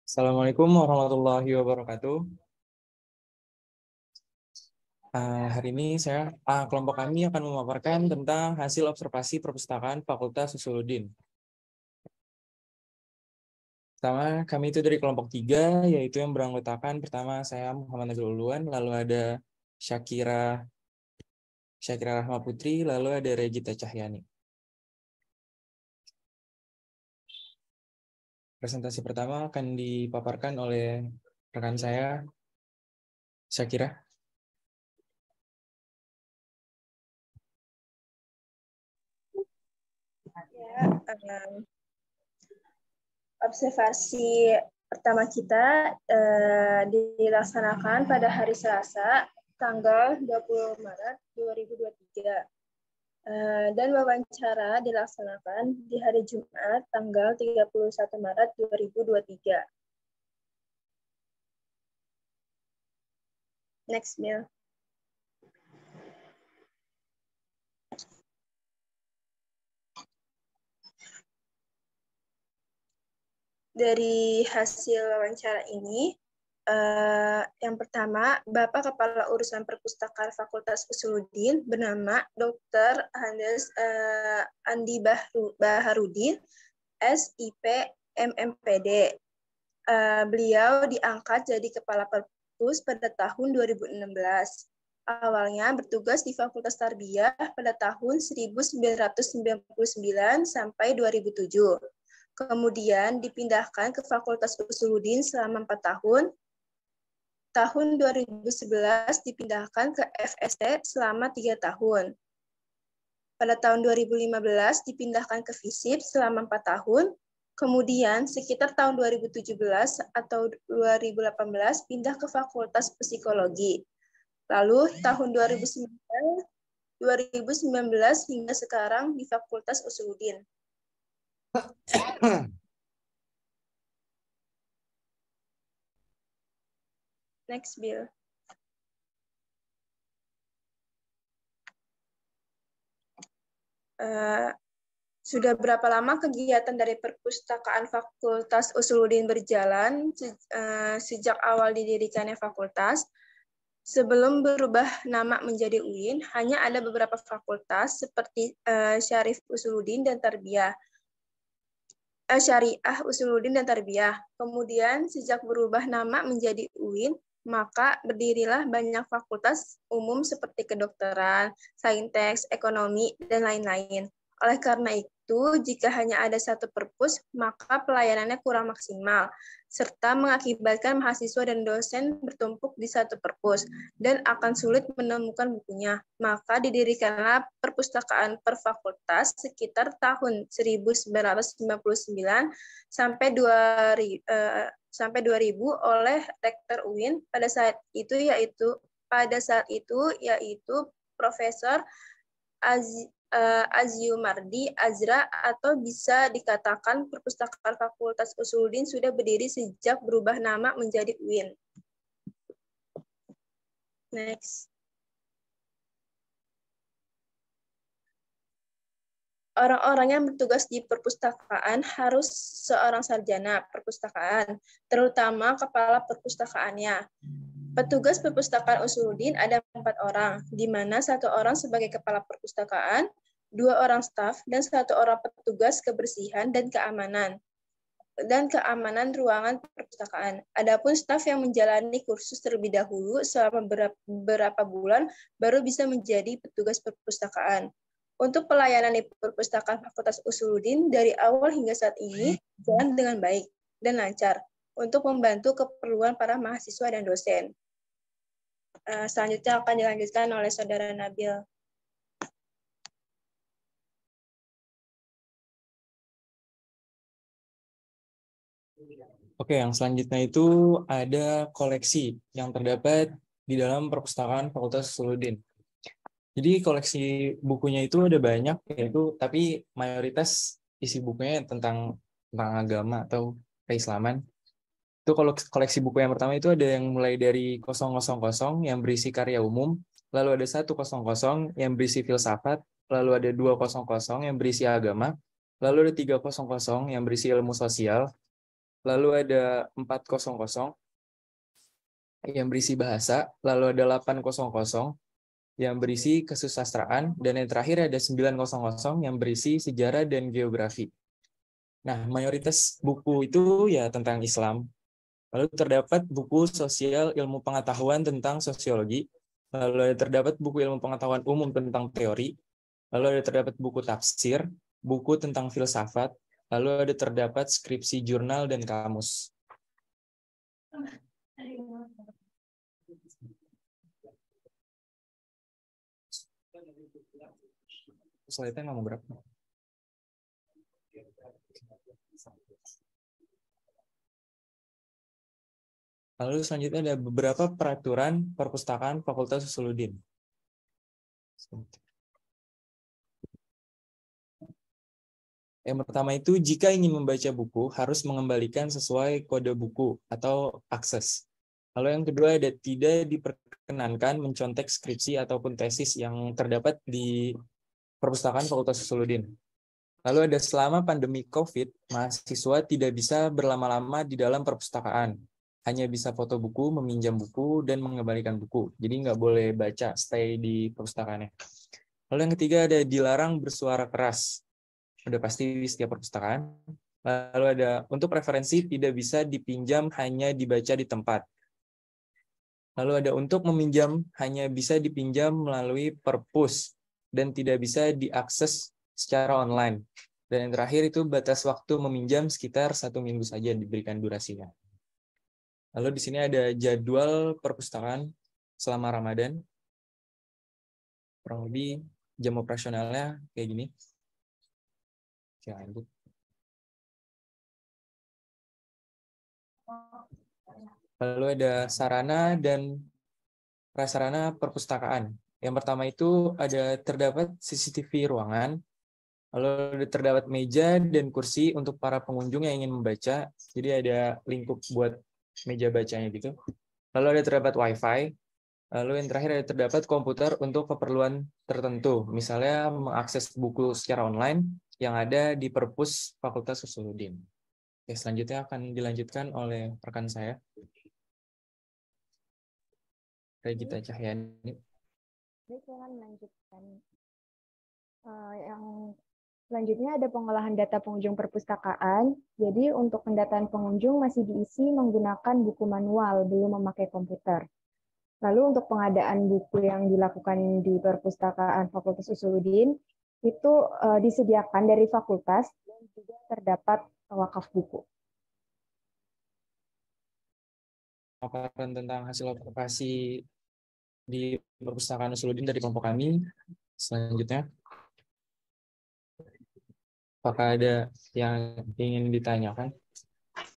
Assalamualaikum warahmatullahi wabarakatuh. Hari ini kelompok kami akan memaparkan tentang hasil observasi perpustakaan Fakultas Usuluddin. Pertama, kami itu dari kelompok 3, yaitu yang beranggotakan pertama saya Muhammad Nazrul Uluan, lalu ada Syakira Rahma Putri, lalu ada Regita Cahyani. Presentasi pertama akan dipaparkan oleh rekan saya, Syakira. Observasi pertama kita dilaksanakan pada hari Selasa, tanggal 20 Maret 2023. Dan wawancara dilaksanakan di hari Jumat, tanggal 31 Maret 2023. Next, Mil. Dari hasil wawancara ini, yang pertama, Bapak Kepala Urusan Perpustakaan Fakultas Usuluddin bernama Dr. Handes Andi Baharudin, SIP MMPD. Beliau diangkat jadi Kepala Perpus pada tahun 2016. Awalnya bertugas di Fakultas Tarbiyah pada tahun 1999 sampai 2007. Kemudian dipindahkan ke Fakultas Usuluddin selama 4 tahun. Tahun 2011 dipindahkan ke FST selama 3 tahun. Pada tahun 2015 dipindahkan ke FISIP selama 4 tahun. Kemudian sekitar tahun 2017 atau 2018 pindah ke Fakultas Psikologi. Lalu tahun 2019 hingga sekarang di Fakultas Usuluddin. Next, Bill. Sudah berapa lama kegiatan dari perpustakaan Fakultas Usuluddin berjalan sejak awal didirikannya fakultas? Sebelum berubah nama menjadi UIN, hanya ada beberapa fakultas seperti Syarif Usuluddin dan Tarbiyah. Syariah Usuluddin dan Tarbiyah. Kemudian sejak berubah nama menjadi UIN, maka berdirilah banyak fakultas umum seperti kedokteran, saintek, ekonomi, dan lain-lain. Oleh karena itu, jika hanya ada satu perpus, maka pelayanannya kurang maksimal, serta mengakibatkan mahasiswa dan dosen bertumpuk di satu perpus, dan akan sulit menemukan bukunya. Maka didirikanlah perpustakaan per fakultas sekitar tahun 1999 sampai 2000 oleh Rektor UIN pada saat itu yaitu Profesor Aziumardi Azra, atau bisa dikatakan perpustakaan Fakultas Usuluddin sudah berdiri sejak berubah nama menjadi UIN. Next. Orang-orang yang bertugas di perpustakaan harus seorang sarjana perpustakaan, terutama kepala perpustakaannya. Petugas perpustakaan Usuluddin ada 4 orang, di mana 1 orang sebagai kepala perpustakaan, 2 orang staf, dan 1 orang petugas kebersihan dan keamanan ruangan perpustakaan. Adapun staf yang menjalani kursus terlebih dahulu selama beberapa bulan baru bisa menjadi petugas perpustakaan. Untuk pelayanan di perpustakaan Fakultas Usuluddin dari awal hingga saat ini jalan dengan baik dan lancar untuk membantu keperluan para mahasiswa dan dosen. Selanjutnya akan dilanjutkan oleh Saudara Nabil. Oke, yang selanjutnya itu ada koleksi yang terdapat di dalam perpustakaan Fakultas Usuluddin. Jadi koleksi bukunya itu ada banyak, tapi mayoritas isi bukunya tentang agama atau keislaman. Itu kalau koleksi buku yang pertama itu ada yang mulai dari 000 yang berisi karya umum, lalu ada 100 yang berisi filsafat, lalu ada 200 yang berisi agama, lalu ada 300 yang berisi ilmu sosial, lalu ada 400 yang berisi bahasa, lalu ada 800 yang berisi kesusastraan, dan yang terakhir ada 900 yang berisi sejarah dan geografi. Nah, mayoritas buku itu ya tentang Islam. Lalu terdapat buku sosial ilmu pengetahuan tentang sosiologi, lalu ada terdapat buku ilmu pengetahuan umum tentang teori, lalu ada terdapat buku tafsir, buku tentang filsafat, lalu ada terdapat skripsi jurnal dan kamus. Slide-nya ngomong berapa? Lalu selanjutnya ada beberapa peraturan perpustakaan Fakultas Usuluddin. Yang pertama itu, jika ingin membaca buku, harus mengembalikan sesuai kode buku atau akses. Lalu yang kedua ada tidak diperkenankan mencontek skripsi ataupun tesis yang terdapat di perpustakaan Fakultas Usuluddin. Lalu ada selama pandemi COVID, mahasiswa tidak bisa berlama-lama di dalam perpustakaan. Hanya bisa foto buku, meminjam buku, dan mengembalikan buku. Jadi nggak boleh baca, stay di perpustakaannya. Lalu yang ketiga ada dilarang bersuara keras. Udah pasti di setiap perpustakaan. Lalu ada untuk referensi tidak bisa dipinjam, hanya dibaca di tempat. Lalu ada untuk meminjam hanya bisa dipinjam melalui perpus dan tidak bisa diakses secara online. Dan yang terakhir itu batas waktu meminjam sekitar 1 minggu saja diberikan durasinya. Lalu di sini ada jadwal perpustakaan selama Ramadan. Kurang lebih jam operasionalnya kayak gini. Oke, lanjut. Lalu ada sarana dan prasarana perpustakaan. Yang pertama itu ada terdapat CCTV ruangan, lalu ada terdapat meja dan kursi untuk para pengunjung yang ingin membaca. Jadi ada lingkup buat meja bacanya gitu. Lalu ada terdapat WiFi. Lalu yang terakhir ada terdapat komputer untuk keperluan tertentu. Misalnya mengakses buku secara online yang ada di perpus Fakultas Usuluddin. Oke, selanjutnya akan dilanjutkan oleh rekan saya, Regita Cahyani. Baik, saya akan melanjutkan. Yang selanjutnya ada pengolahan data pengunjung perpustakaan. Jadi untuk pendataan pengunjung masih diisi menggunakan buku manual, belum memakai komputer. Lalu untuk pengadaan buku yang dilakukan di perpustakaan Fakultas Usuluddin itu disediakan dari fakultas dan juga terdapat wakaf buku. Paparan tentang hasil observasi di perpustakaan Usuluddin dari kelompok kami. Selanjutnya, apakah ada yang ingin ditanyakan?